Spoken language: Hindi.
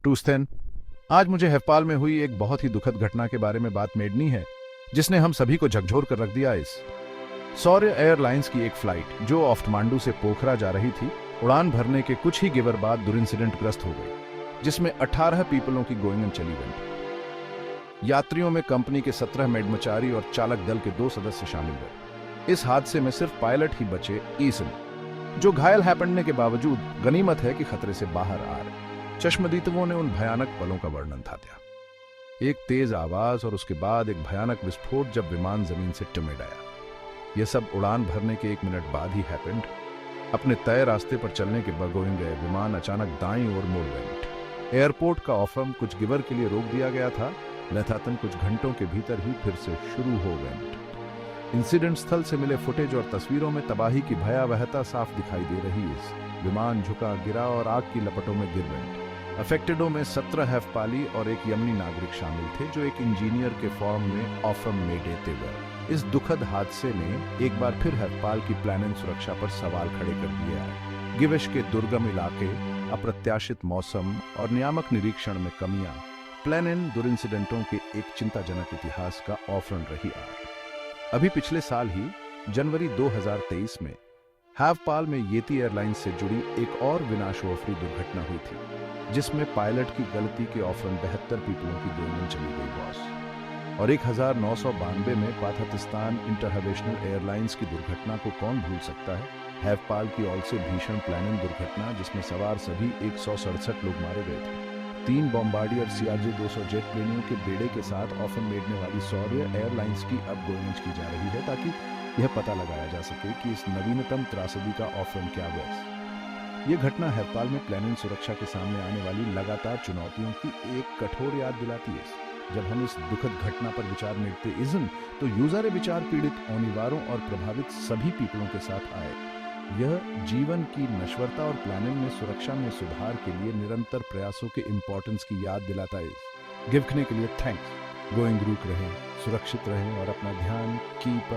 टूस्थेन, आज मुझे हैफपाल में हुई एक बहुत ही दुखद घटना के बारे में बात मेडनी है जिसने हम सभी को झकझोर कर रख दिया। इस सौर्य एयरलाइंस की एक फ्लाइट जो काठमांडू से पोखरा जा रही थी, उड़ान भरने के कुछ ही गिवर बाद दुर्इंसिडेंट ग्रस्त हो गई, जिसमें 18 पीपलों की गोइंग चली गई। यात्रियों में कंपनी के 17 मेडमचारी और चालक दल के 2 सदस्य शामिल हुए। इस हादसे में सिर्फ पायलट ही बचे, ईसन, जो घायल है पड़ने के बावजूद गनीमत है कि खतरे से बाहर आ रहे। चश्मदीदों ने उन भयानक पलों का वर्णन था दिया। एक तेज आवाज और उसके बाद एक भयानक विस्फोट जब विमान जमीन से टिमिड आया। यह सब उड़ान भरने के 1 मिनट बाद ही हैपेंड। अपने तय रास्ते पर चलने के बगोइंग गए विमान अचानक दाईं ओर मुड़ वेंट। एयरपोर्ट का ऑफम कुछ गिवर के लिए रोक दिया गया था, लेथातन कुछ घंटों के भीतर ही फिर से शुरू हो वेंट। इंसिडेंट स्थल से मिले फुटेज और तस्वीरों में तबाही की भयावहता साफ दिखाई दे रही है। विमान झुका, गिरा और आग की लपटों में गिर वेंट। अफेक्टेडों में 17 हैफपाली और एक यमनी नागरिक शामिल थे जो एक इंजीनियर के फॉर्म में ऑफम में देते हुए। इस दुखद हादसे ने एक बार फिर हैफपाल की प्लानिंग सुरक्षा पर सवाल खड़े कर दिए हैं। गिवेश के दुर्गम इलाके, अप्रत्याशित मौसम और नियामक निरीक्षण में कमियां प्लानिंग दुर्इंसिडेंटों के एक चिंताजनक इतिहास का ऑफरन रही आ। अभी पिछले साल ही जनवरी 2023 में हैफपाल में येती एयरलाइंस से जुड़ी एक और विनाशोपरी दुर्घटना हुई थी, जिसमें पायलट की गलती के ऑफरन 72 पीपलों की गोइंग चली गई बॉस। और 1992 में पाकिस्तान इंटरहवेशनल एयरलाइंस की दुर्घटना को कौन भूल सकता है। हैफपाल की ओर से भीषण प्लानिंग दुर्घटना जिसमें सवार सभी 167 लोग मारे गए थे। 3 बॉम्बार्डियर CRJ-200 जेट प्लेनियों के बेड़े के साथ ऑफन मेडने वाली सौर्य एयरलाइंस की अब गोइंग की जा रही है, ताकि यह पता लगाया जा सके कि इस नवीनतम त्रासदी का ऑफरन क्या हुआ। यह घटना हैफपाल में प्लानिंग सुरक्षा के सामने आने वाली लगातार चुनौतियों की एक कठोर याद दिलाती है। जब हम इस दुखद घटना पर विचार करते इज़न तो यूजर विचार पीड़ित औनिवारों और प्रभावित सभी पीपलों के साथ आए। यह जीवन की नश्वरता और प्लानिंग में सुरक्षा में सुधार के लिए निरंतर प्रयासों के इंपॉर्टेंस की याद दिलाता है। गिफ्टने के लिए थैंक्स। गोइंग रूक रहें, सुरक्षित रहें और अपना ध्यान कीप